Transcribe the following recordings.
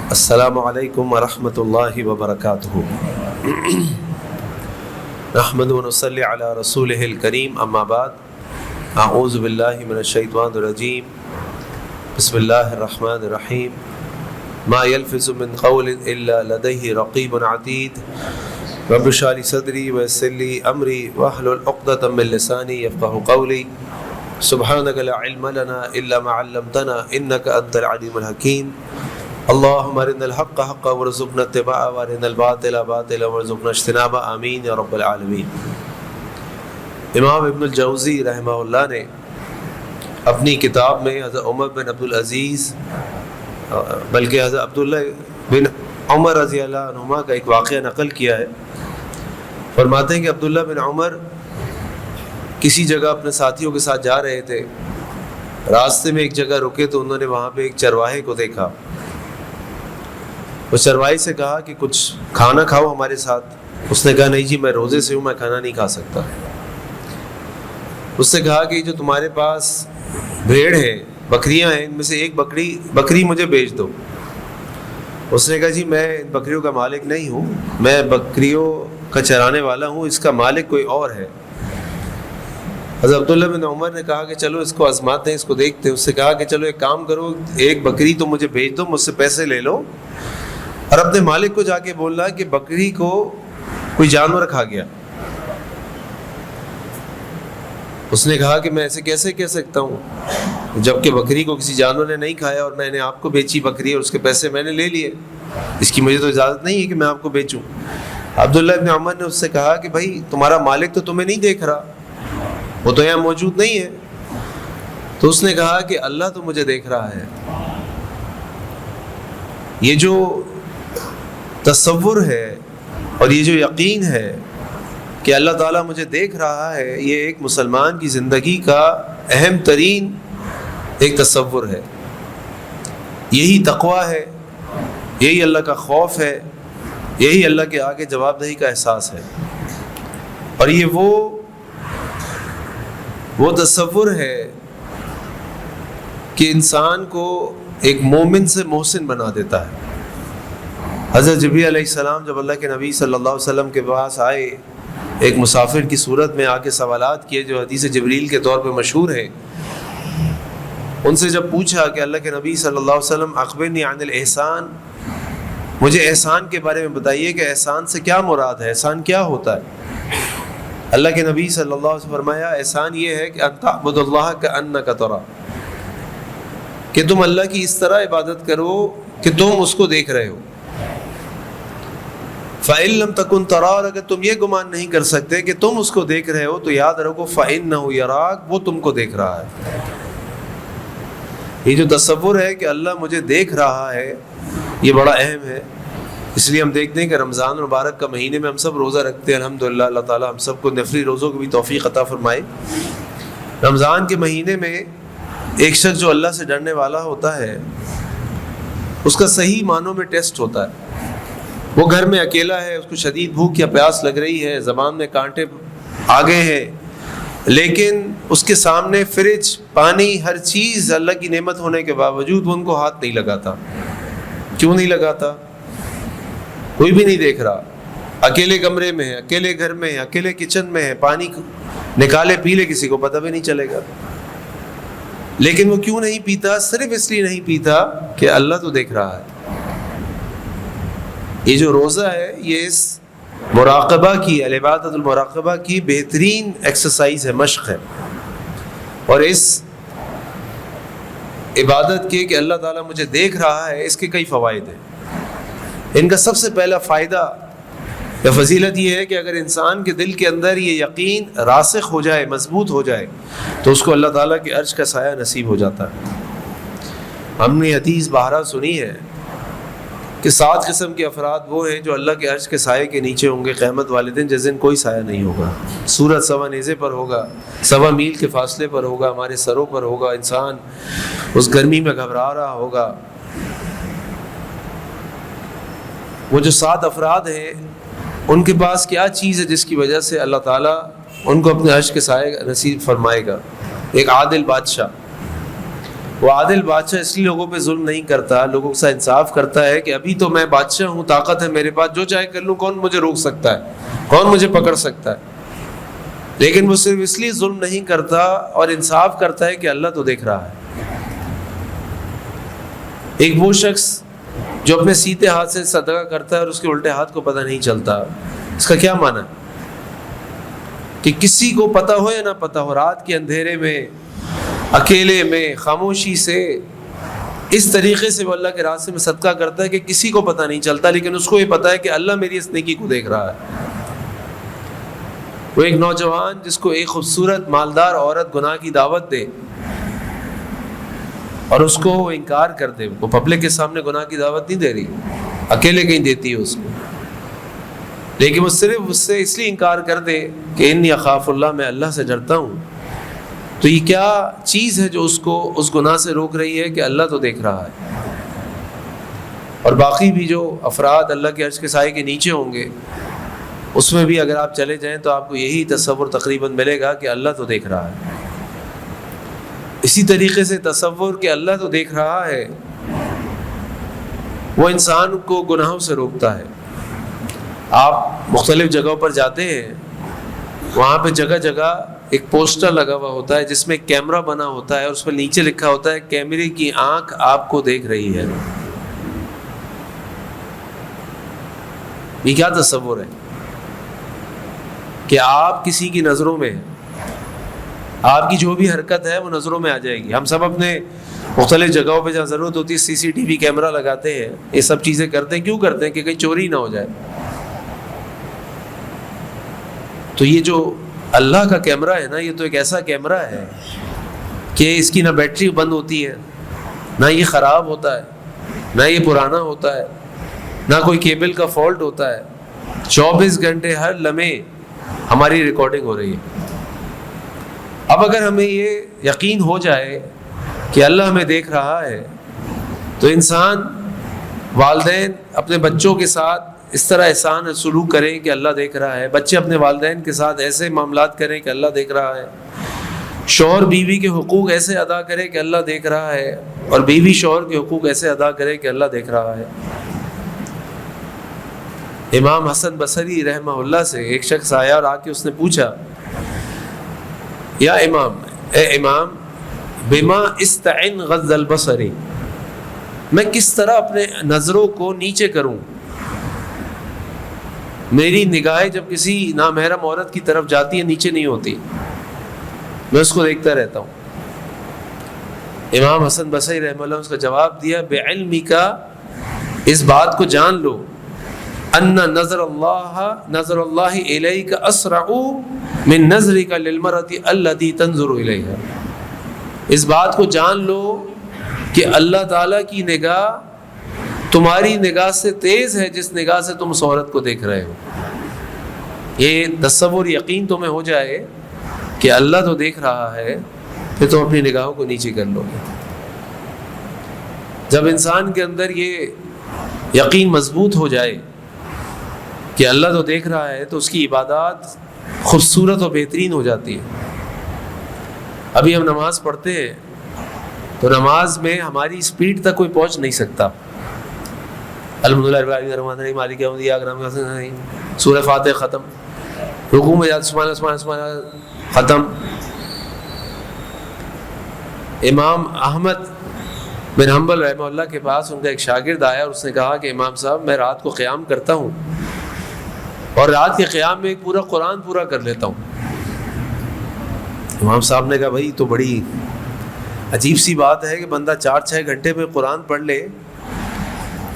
السلام علیکم ورحمۃ اللہ وبرکاتہ۔ نحمد و نصلی علی رسولہ الکریم، اما بعد، اعوذ باللہ من الشیطان الرجیم، بسم اللہ الرحمن الرحیم۔ ما یلفظ من قول الا لدیہ رقیب عتید، رب اشرح لی صدری ویسر لی امری واحلل عقدۃ من لسانی یفقہوا قولی۔ سبحانک لا علم لنا الا ما علمتنا انک انت العلیم الحکیم۔ اللہم ارنا الحق حقا وارزقنا اتباعہ وارنا الباطل باطلا وارزقنا اجتنابہ، آمین یا رب العالمین۔ امام ابن الجوزی رحمہ اللہ نے اپنی کتاب میں حضرت عمر بن عبدالعزیز بلکہ حضرت عبداللہ بن عمر رضی اللہ عنہما کا ایک واقعہ نقل کیا ہے۔ فرماتے ہیں کہ عبداللہ بن عمر کسی جگہ اپنے ساتھیوں کے ساتھ جا رہے تھے، راستے میں ایک جگہ رکے تو انہوں نے وہاں پہ ایک چرواہے کو دیکھا۔ وہ چرواہے سے کہا کہ کچھ کھانا کھاؤ ہمارے ساتھ۔ اس نے کہا نہیں جی، میں روزے سے ہوں، میں کھانا نہیں کھا سکتا۔ اس سے کہا کہ جو تمہارے پاس بھیڑ ہے، بکریاں ہیں، ان میں سے ایک بکری مجھے بیچ دو۔ اس نے کہا جی میں ان بکریوں کا مالک نہیں ہوں، میں بکریوں کا چرانے والا ہوں، اس کا مالک کوئی اور ہے۔ حضرت عبداللہ بن عمر نے کہا کہ چلو اس کو آزماتے ہیں، اس کو دیکھتے ہیں۔ اس سے کہا کہ چلو ایک کام کرو، ایک بکری تو مجھے بیچ دو، مجھ سے پیسے لے لو، اور اپنے مالک کو جا کے بولنا کہ بکری کو کوئی جانور کھا گیا۔ اس نے کہا کہ میں ایسے کیسے کہہ سکتا ہوں جبکہ بکری کو کسی جانور نے نہیں کھایا، اور میں نے آپ کو بیچی بکری اور اس کے پیسے میں نے لے لیے، اس کی مجھے تو اجازت نہیں ہے کہ میں آپ کو بیچوں۔ عبداللہ ابن عمر نے اس سے کہا کہ بھائی تمہارا مالک تو تمہیں نہیں دیکھ رہا، وہ تو یہاں موجود نہیں ہے۔ تو اس نے کہا کہ اللہ تو مجھے دیکھ رہا ہے۔ یہ جو تصور ہے اور یہ جو یقین ہے کہ اللہ تعالیٰ مجھے دیکھ رہا ہے، یہ ایک مسلمان کی زندگی کا اہم ترین ایک تصور ہے۔ یہی تقویٰ ہے، یہی اللہ کا خوف ہے، یہی اللہ کے آگے جواب دہی کا احساس ہے، اور یہ وہ تصور ہے کہ انسان کو ایک مومن سے محسن بنا دیتا ہے۔ حضرت جبریل علیہ السلام جب اللہ کے نبی صلی اللہ علیہ وسلم کے پاس آئے، ایک مسافر کی صورت میں آ کے سوالات کیے جو حدیث جبریل کے طور پہ مشہور ہے۔ ان سے جب پوچھا کہ اللہ کے نبی صلی اللہ علیہ وسلم اخبرنی عن الاحسان، مجھے احسان کے بارے میں بتائیے کہ احسان سے کیا مراد ہے، احسان کیا ہوتا ہے۔ اللہ کے نبی صلی اللہ علیہ وسلم فرمایا احسان یہ ہے کہ ان تعبد اللہ کأنک ترا، کہ تم اللہ کی اس طرح عبادت کرو کہ تم اس کو دیکھ رہے ہو۔ فَإِن لَمْ تَكُنْ تَرَاهُ، اور اگر تم یہ گمان نہیں کر سکتے کہ تم اس کو دیکھ رہے ہو تو یاد رکھو فَإِنَّهُ يَرَاكَ، وہ تم کو دیکھ رہا ہے۔ یہ جو تصور ہے کہ اللہ مجھے دیکھ رہا ہے، یہ بڑا اہم ہے۔ اس لیے ہم دیکھتے ہیں کہ رمضان مبارک کا مہینے میں ہم سب روزہ رکھتے ہیں، الحمدللہ۔ اللہ تعالیٰ ہم سب کو نفلی روزوں کی بھی توفیق عطا فرمائے۔ رمضان کے مہینے میں ایک شخص جو اللہ سے ڈرنے والا ہوتا ہے، اس کا صحیح معنوں میں ٹیسٹ ہوتا ہے۔ وہ گھر میں اکیلا ہے، اس کو شدید بھوک یا پیاس لگ رہی ہے، زبان میں کانٹے آ گئے ہیں، لیکن اس کے سامنے فریج، پانی، ہر چیز اللہ کی نعمت ہونے کے باوجود وہ ان کو ہاتھ نہیں لگاتا۔ کیوں نہیں لگاتا؟ کوئی بھی نہیں دیکھ رہا، اکیلے کمرے میں ہے، اکیلے گھر میں ہے، اکیلے کچن میں ہے، پانی نکالے پی لے کسی کو پتہ بھی نہیں چلے گا۔ لیکن وہ کیوں نہیں پیتا؟ صرف اس لیے نہیں پیتا کہ اللہ تو دیکھ رہا ہے۔ یہ جو روزہ ہے، یہ اس مراقبہ کی، العبادۃ المراقبہ کی بہترین ایکسرسائز ہے، مشق ہے، اور اس عبادت کے کہ اللہ تعالیٰ مجھے دیکھ رہا ہے، اس کے کئی فوائد ہیں۔ ان کا سب سے پہلا فائدہ یا فضیلت یہ ہے کہ اگر انسان کے دل کے اندر یہ یقین راسخ ہو جائے، مضبوط ہو جائے، تو اس کو اللہ تعالیٰ کے عرش کا سایہ نصیب ہو جاتا ہے۔ ہم نے حدیث بہرا سنی ہے کہ 7 قسم کے افراد وہ ہیں جو اللہ کے عرش کے سائے کے نیچے ہوں گے قیامت والے دن، جس دن کوئی سایہ نہیں ہوگا۔ سورج سوا نیزے پر ہوگا، 1.25 میل کے فاصلے پر ہوگا، ہمارے سروں پر ہوگا، انسان اس گرمی میں گھبرا رہا ہوگا۔ وہ جو 7 افراد ہیں، ان کے پاس کیا چیز ہے جس کی وجہ سے اللہ تعالیٰ ان کو اپنے عرش کے سائے نصیب فرمائے گا؟ ایک عادل بادشاہ، وہ عادل بادشاہ اس لیے لوگوں پہ ظلم نہیں کرتا، لوگوں کے ساتھ انصاف کرتا ہے کہ ابھی تو میں بادشاہ ہوں، طاقت ہے میرے پاس، جو چاہے کر لوں، کون مجھے روک سکتا ہے، کون مجھے پکڑ سکتا ہے. لیکن وہ صرف اس لیے ظلم نہیں کرتا اور انصاف کرتا ہے کہ اللہ تو دیکھ رہا ہے. ایک وہ شخص جو اپنے سیدھے ہاتھ سے صدقہ کرتا ہے اور اس کے الٹے ہاتھ کو پتہ نہیں چلتا، اس کا کیا معنی ہے؟ کہ کسی کو پتہ ہو یا نہ پتہ ہو، رات کے اندھیرے میں، اکیلے میں، خاموشی سے، اس طریقے سے وہ اللہ کے راستے میں صدقہ کرتا ہے کہ کسی کو پتہ نہیں چلتا، لیکن اس کو یہ پتہ ہے کہ اللہ میری اس نیکی کو دیکھ رہا ہے. وہ ایک نوجوان جس کو ایک خوبصورت مالدار عورت گناہ کی دعوت دے اور اس کو وہ انکار کر دے، وہ پبلک کے سامنے گناہ کی دعوت نہیں دے رہی، اکیلے کہیں دیتی ہے اس کو، لیکن وہ صرف اس سے اس لیے انکار کر دے کہ انی اخاف اللہ، میں اللہ سے ڈرتا ہوں. تو یہ کیا چیز ہے جو اس کو اس گناہ سے روک رہی ہے؟ کہ اللہ تو دیکھ رہا ہے. اور باقی بھی جو افراد اللہ کے عرش کے سائے کے نیچے ہوں گے، اس میں بھی اگر آپ چلے جائیں تو آپ کو یہی تصور تقریباً ملے گا کہ اللہ تو دیکھ رہا ہے. اسی طریقے سے تصور کہ اللہ تو دیکھ رہا ہے وہ انسان کو گناہوں سے روکتا ہے. آپ مختلف جگہوں پر جاتے ہیں، وہاں پہ جگہ جگہ ایک پوسٹر لگا ہوا ہوتا ہے جس میں کیمرہ بنا ہوتا ہے اور اس پر نیچے لکھا ہوتا ہے کیمرے کی آنکھ آپ کو دیکھ رہی ہے. یہ کیا تصور ہے کہ آپ کسی کی نظروں میں ہیں، آپ کی جو بھی حرکت ہے وہ نظروں میں آ جائے گی. ہم سب اپنے مختلف جگہوں پہ جہاں ضرورت ہوتی ہے CCTV کیمرہ لگاتے ہیں، یہ سب چیزیں کرتے ہیں. کیوں کرتے ہیں؟ کہ کہیں چوری نہ ہو جائے. تو یہ جو اللہ کا کیمرہ ہے نا، یہ تو ایک ایسا کیمرہ ہے کہ اس کی نہ بیٹری بند ہوتی ہے، نہ یہ خراب ہوتا ہے، نہ یہ پرانا ہوتا ہے، نہ کوئی کیبل کا فالٹ ہوتا ہے. 24 گھنٹے ہر لمحے ہماری ریکارڈنگ ہو رہی ہے. اب اگر ہمیں یہ یقین ہو جائے کہ اللہ ہمیں دیکھ رہا ہے تو انسان، والدین اپنے بچوں کے ساتھ اس طرح احسان سلوک کریں کہ اللہ دیکھ رہا ہے، بچے اپنے والدین کے ساتھ ایسے معاملات کریں کہ اللہ دیکھ رہا ہے، شوہر بیوی کے حقوق ایسے ادا کرے کہ اللہ دیکھ رہا ہے، اور بیوی شوہر کے حقوق ایسے ادا کرے کہ اللہ دیکھ رہا ہے. امام حسن بصری رحمہ اللہ سے ایک شخص آیا اور آ کے اس نے پوچھا، یا امام، اے امام، بما استعن غض البصری، میں کس طرح اپنے نظروں کو نیچے کروں؟ میری نگاہیں جب کسی نامحرم عورت کی طرف جاتی ہیں نیچے نہیں ہوتی، میں اس کو دیکھتا رہتا ہوں. امام حسن بصری رحمہ اللہ اس کا جواب دیا، بعلمک، اس بات کو جان لو، ان نظر اللہ الیک اسرع من نظرک للمرأة التي تنظر الیہا، اس بات کو جان لو کہ اللہ تعالیٰ کی نگاہ تمہاری نگاہ سے تیز ہے جس نگاہ سے تم اس عورت کو دیکھ رہے ہو. یہ تصور یقین تمہیں ہو جائے کہ اللہ تو دیکھ رہا ہے، پھر تم اپنی نگاہوں کو نیچے کر لو گے. جب انسان کے اندر یہ یقین مضبوط ہو جائے کہ اللہ تو دیکھ رہا ہے تو اس کی عبادات خوبصورت اور بہترین ہو جاتی ہے. ابھی ہم نماز پڑھتے ہیں تو نماز میں ہماری سپیڈ تک کوئی پہنچ نہیں سکتا. الحمدللہ رب العالمین مالک یوم الدین، سورہ فاتحہ ختم، رکوع میں جاتے سبحان اللہ سبحان اللہ سبحان اللہ ختم. امام احمد بن حنبل رحمہ اللہ کے پاس ان کا ایک شاگرد آیا اور اس نے کہا کہ امام صاحب، میں رات کو قیام کرتا ہوں اور رات کے قیام میں ایک پورا قرآن پورا کر لیتا ہوں. امام صاحب نے کہا بھائی تو بڑی عجیب سی بات ہے کہ بندہ 4-6 گھنٹے میں قرآن پڑھ لے.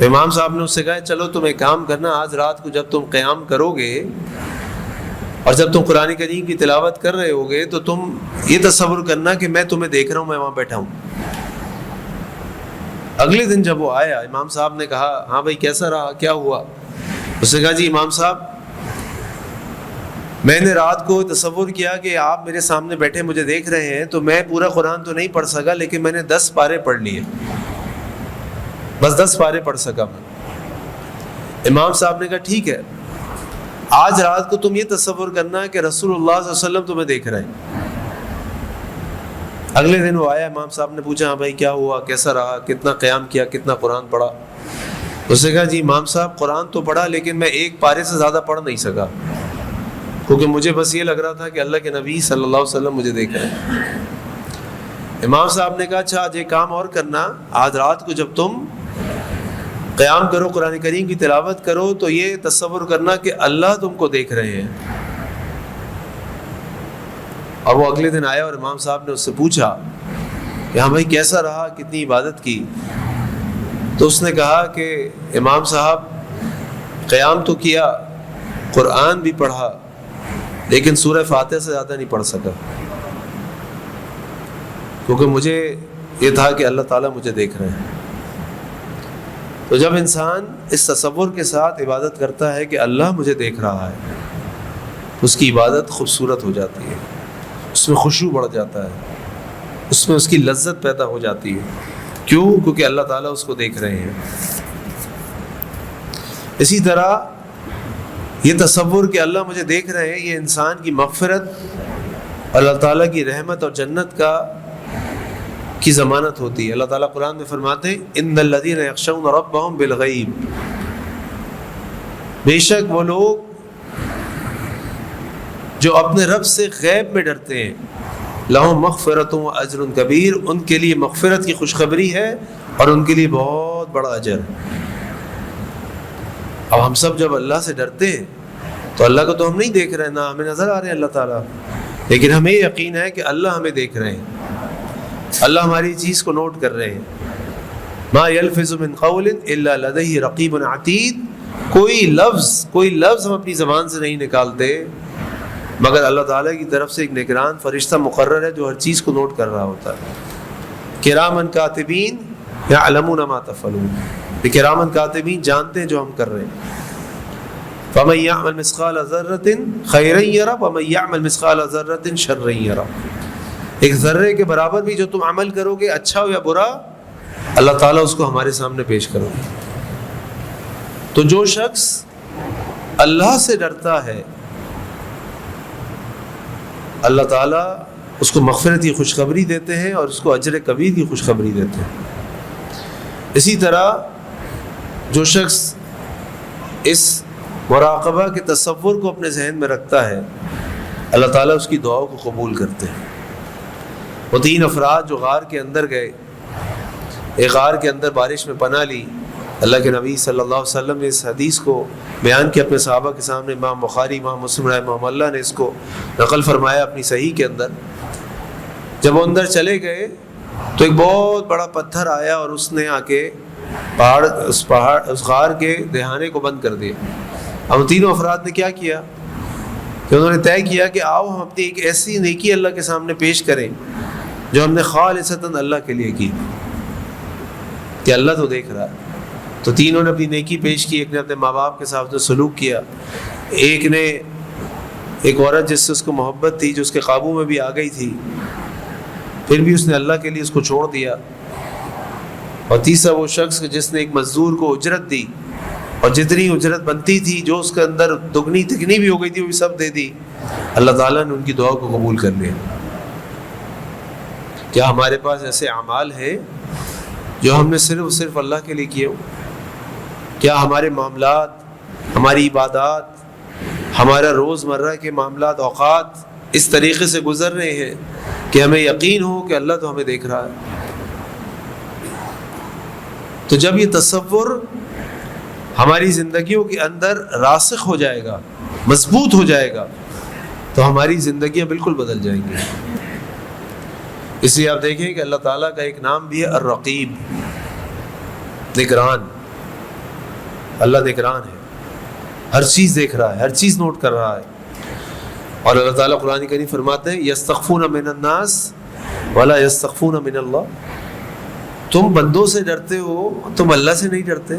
امام صاحب نے اس سے کہا چلو تم ایک کام کرنا، آج رات کو جب تم قیام کرو گے اور جب تم قرآن کریم کی تلاوت کر رہے ہوگے تو تم یہ تصور کرنا کہ میں تمہیں دیکھ رہا ہوں، میں وہاں بیٹھا ہوں. اگلے دن جب وہ آیا، امام صاحب نے کہا ہاں بھائی کیسا رہا، کیا ہوا؟ اس نے کہا جی امام صاحب، میں نے رات کو تصور کیا کہ آپ میرے سامنے بیٹھے مجھے دیکھ رہے ہیں، تو میں پورا قرآن تو نہیں پڑھ سکا لیکن میں نے 10 پارے پڑھ لیے، بس 10 پارے پڑھ سکا میں. امام صاحب نے کہا ٹھیک ہے، آج رات کو تم یہ تصور کرنا کہ رسول اللہ صلی اللہ علیہ وسلم تمہیں دیکھ رہے ہیں. اگلے دن وہ آیا، امام صاحب نے پوچھا ہاں بھائی کیا ہوا، کیسا رہا، کتنا قیام کیا، کتنا قرآن پڑھا؟ اس نے کہا جی امام صاحب قرآن تو پڑھا لیکن میں ایک پارے سے زیادہ پڑھ نہیں سکا، کیونکہ مجھے بس یہ لگ رہا تھا کہ اللہ کے نبی صلی اللہ علیہ وسلم مجھے دیکھ رہے ہیں۔ امام صاحب نے کہا اچھا آج ایک کام اور کرنا، آج رات کو جب تم قیام کرو، قرآن کریم کی تلاوت کرو، تو یہ تصور کرنا کہ اللہ تم کو دیکھ رہے ہیں۔ اور وہ اگلے دن آیا اور امام صاحب نے اس سے پوچھا کہ ہاں بھائی کیسا رہا، کتنی عبادت کی؟ تو اس نے کہا کہ امام صاحب قیام تو کیا، قرآن بھی پڑھا، لیکن سورہ فاتحہ سے زیادہ نہیں پڑھ سکا، کیونکہ مجھے یہ تھا کہ اللہ تعالیٰ مجھے دیکھ رہے ہیں۔ تو جب انسان اس تصور کے ساتھ عبادت کرتا ہے کہ اللہ مجھے دیکھ رہا ہے، اس کی عبادت خوبصورت ہو جاتی ہے، اس میں خشوع بڑھ جاتا ہے، اس میں اس کی لذت پیدا ہو جاتی ہے۔ کیوں؟ کیونکہ اللہ تعالیٰ اس کو دیکھ رہے ہیں۔ اسی طرح یہ تصور کہ اللہ مجھے دیکھ رہے ہیں، یہ انسان کی مغفرت، اللہ تعالیٰ کی رحمت اور جنت کی ضمانت ہوتی ہے۔ اللہ تعالیٰ قرآن میں فرماتے ہیں ان الذین یخشون ربهم بالغیب، بے شک وہ لوگ جو اپنے رب سے غیب میں ڈرتے ہیں، لہم مغفرۃ و اجر کبیر، ان کے لیے مغفرت کی خوشخبری ہے اور ان کے لیے بہت بڑا اجر ہے۔ اب ہم سب جب اللہ سے ڈرتے ہیں تو اللہ کو تو ہم نہیں دیکھ رہے ہیں، نہ ہمیں نظر آ رہے ہیں اللہ تعالیٰ، لیکن ہمیں یقین ہے کہ اللہ ہمیں دیکھ رہے ہیں، اللہ ہماری چیز کو نوٹ کر رہے ہیں۔ ما یلفظ من قول الا لدیہ رقیب عتید، کوئی لفظ ہم اپنی زبان سے نہیں نکالتے مگر اللہ تعالیٰ کی طرف سے ایک نگران فرشتہ مقرر ہے جو ہر چیز کو نوٹ کر رہا ہوتا ہے۔ کرامن کاتبین یعلمون ما تفعلون، یہ کرامن کاتبین جانتے ہیں جو ہم کر رہے ہیں۔ فمن یعمل مثقال ذرۃ خیرا یرہ ومن یعمل مثقال ذرۃ شرا یرہ، ایک ذرے کے برابر بھی جو تم عمل کرو گے، اچھا ہو یا برا، اللہ تعالیٰ اس کو ہمارے سامنے پیش کرو گے۔ تو جو شخص اللہ سے ڈرتا ہے، اللہ تعالیٰ اس کو مغفرت کی خوشخبری دیتے ہیں اور اس کو اجر کبیر کی خوشخبری دیتے ہیں۔ اسی طرح جو شخص اس مراقبہ کے تصور کو اپنے ذہن میں رکھتا ہے، اللہ تعالیٰ اس کی دعاؤں کو قبول کرتے ہیں۔ وہ 3 افراد جو غار کے اندر گئے، ایک غار کے اندر بارش میں پناہ لی، اللہ کے نبی صلی اللہ علیہ وسلم نے اس حدیث کو بیان کیا اپنے صحابہ کے سامنے، امام بخاری، امام مسلم رحمہ اللہ نے اس کو نقل فرمایا اپنی صحیح کے اندر۔ جب وہ اندر چلے گئے تو ایک بہت بڑا پتھر آیا اور اس نے آ کے اس غار کے دہانے کو بند کر دیا۔ ہم تینوں افراد نے کیا کیا کہ انہوں نے طے کیا کہ آؤ ہم اپنی ایک ایسی نیکی اللہ کے سامنے پیش کریں جو ہم نے خالصتاً اللہ کے لیے کی، کہ اللہ تو دیکھ رہا ہے۔ تو تینوں نے اپنی نیکی پیش کی، ایک نے اپنے ماں باپ کے ساتھ سلوک کیا، ایک نے ایک عورت جس سے اس کو محبت تھی، جو اس کے قابو میں بھی آ گئی تھی، پھر بھی اس نے اللہ کے لیے اس کو چھوڑ دیا، اور تیسرا وہ شخص جس نے ایک مزدور کو اجرت دی اور جتنی اجرت بنتی تھی، جو اس کے اندر دگنی تکنی بھی ہو گئی تھی، وہ بھی سب دے دی۔ اللہ تعالیٰ نے ان کی دعا کو قبول کر لیا۔ کیا ہمارے پاس ایسے اعمال ہیں جو ہم نے صرف اللہ کے لیے کیے ہو؟ کیا ہمارے معاملات، ہماری عبادات، ہمارا روزمرہ کے معاملات، اوقات اس طریقے سے گزر رہے ہیں کہ ہمیں یقین ہو کہ اللہ تو ہمیں دیکھ رہا ہے؟ تو جب یہ تصور ہماری زندگیوں کے اندر راسخ ہو جائے گا، مضبوط ہو جائے گا، تو ہماری زندگیاں بالکل بدل جائیں گی۔ اس لیے آپ دیکھیں کہ اللہ تعالیٰ کا ایک نام بھی ہے الرقیب، نگران۔ اللہ نگران ہے، ہر چیز دیکھ رہا ہے، ہر چیز نوٹ کر رہا ہے۔ اور اللہ تعالیٰ قرآن کریم فرماتے ہیں یستخفون من الناس ولا یستخفون من اللہ، تم بندوں سے ڈرتے ہو، تم اللہ سے نہیں ڈرتے۔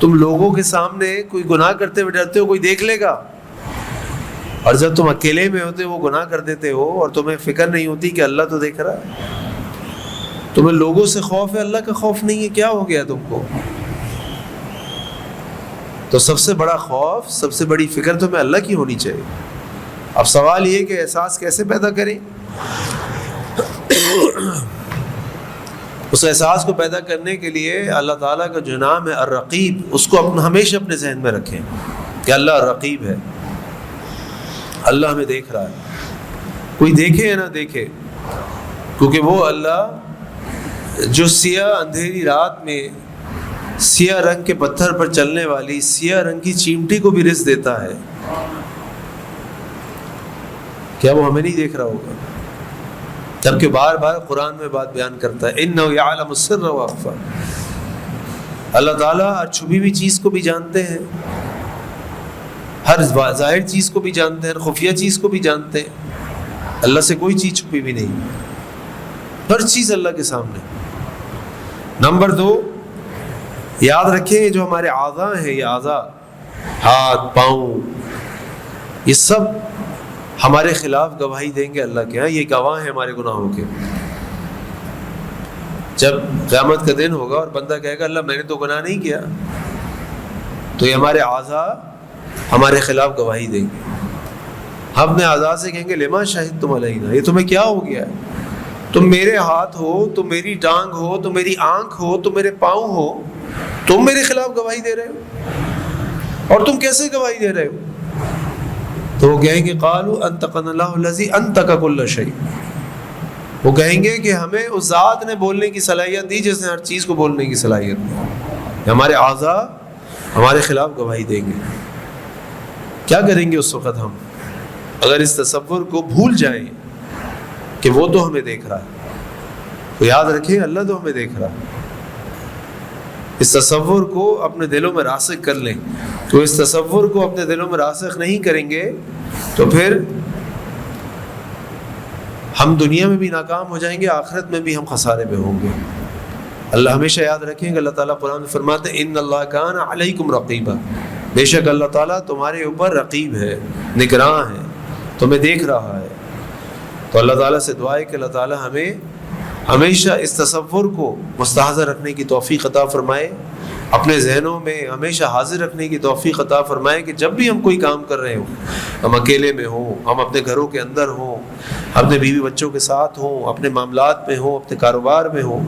تم لوگوں کے سامنے کوئی گناہ کرتے ہوئے ڈرتے ہو، کوئی دیکھ لے گا، اور جب تم اکیلے میں ہوتے وہ گناہ کر دیتے ہو اور تمہیں فکر نہیں ہوتی کہ اللہ تو دیکھ رہا ہے۔ تمہیں لوگوں سے خوف ہے، اللہ کا خوف نہیں ہے، کیا ہو گیا تم کو؟ تو سب سے بڑا خوف، سب سے بڑی فکر تمہیں اللہ کی ہونی چاہیے۔ اب سوال یہ کہ احساس کیسے پیدا کریں؟ اس احساس کو پیدا کرنے کے لیے اللہ تعالیٰ کا جو نام ہے الرقیب، اس کو ہمیشہ اپنے ذہن میں رکھیں کہ اللہ الرقیب ہے، اللہ ہمیں دیکھ رہا ہے، کوئی دیکھے یا نہ دیکھے، کیونکہ وہ اللہ جو سیاہ اندھیری رات میں سیاہ رنگ کے پتھر پر چلنے والی سیاہ رنگ کی چیمٹی کو بھی رزق دیتا ہے، کیا وہ ہمیں نہیں دیکھ رہا ہوگا؟ جبکہ بار بار قرآن میں بات بیان کرتا ہے اِنَّهُ يَعْلَمُ السِّرَّ وَأَخْفَى، اللہ تعالیٰ ہر چھپی ہوئی چیز کو بھی جانتے ہیں، ہر ظاہر چیز کو بھی جانتے ہیں، ہر خفیہ چیز کو بھی جانتے ہیں، اللہ سے کوئی چیز چھپی بھی نہیں، ہر چیز اللہ کے سامنے۔ نمبر 2، یاد رکھیں جو ہمارے اعضاء ہیں، یہ اعضاء ہاتھ پاؤں یہ سب ہمارے خلاف گواہی دیں گے اللہ کے ہاں، یہ گواہ ہیں ہمارے گناہوں کے۔ جب قیامت کا دن ہوگا اور بندہ کہے گا اللہ میں نے تو گناہ نہیں کیا، تو یہ ہمارے اعضاء ہمارے خلاف گواہی دیں گے۔ ہم اپنے اعضاء سے کہیں گے لما شہدتم علینا، یہ تمہیں کیا ہو گیا ہے؟ تم میرے ہاتھ ہو، تم میری ٹانگ ہو، تم میری آنکھ ہو، تم میرے پاؤں ہو، تم میرے خلاف گواہی دے رہے ہو، اور تم کیسے گواہی دے رہے ہو؟ تو وہ کہیں گے قالوا انطقنا اللہ الذی انطق کل شیء، وہ کہیں گے کہ ہمیں اس ذات نے بولنے کی صلاحیت دی جس نے ہر چیز کو بولنے کی صلاحیت دی۔ ہمارے اعضاء ہمارے خلاف گواہی دیں گے۔ کیا کریں گے اس وقت ہم؟ اگر اس تصور کو بھول جائیں کہ وہ تو ہمیں دیکھ رہا ہے، تو یاد رکھیں اللہ تو ہمیں دیکھ رہا ہے۔ اس تصور کو اپنے دلوں میں راسخ کر لیں، تو اس تصور کو اپنے دلوں میں راسخ نہیں کریں گے تو پھر ہم دنیا میں بھی ناکام ہو جائیں گے، آخرت میں بھی ہم خسارے میں ہوں گے۔ اللہ ہمیشہ یاد رکھیں کہ اللہ تعالیٰ قرآن میں فرماتے ہیں ان اللہ کان علیکم رقیبا، بے شک اللہ تعالیٰ تمہارے اوپر رقیب ہے، نگراں ہے، تمہیں دیکھ رہا ہے۔ تو اللہ تعالیٰ سے دعا ہے کہ اللہ تعالیٰ ہمیں ہمیشہ اس تصور کو مستحضر رکھنے کی توفیق عطا فرمائے، اپنے ذہنوں میں ہمیشہ حاضر رکھنے کی توفیق عطا فرمائے کہ جب بھی ہم کوئی کام کر رہے ہوں، ہم اکیلے میں ہوں، ہم اپنے گھروں کے اندر ہوں، اپنے بیوی بچوں کے ساتھ ہوں، اپنے معاملات میں ہوں، اپنے کاروبار میں ہوں،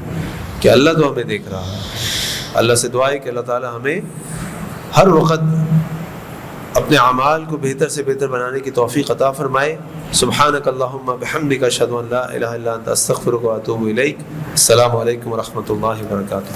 کہ اللہ تو ہمیں دیکھ رہا ہے۔ اللہ سے دعا ہے کہ اللہ تعالیٰ ہمیں ہر وقت اپنے اعمال کو بہتر سے بہتر بنانے کی توفیق عطا فرمائے۔ سبحانک اللہم بحمدک اشہد ان لا الہ الا انت استغفرک واتوب الیک۔ السلام علیکم ورحمۃ اللہ وبرکاتہ۔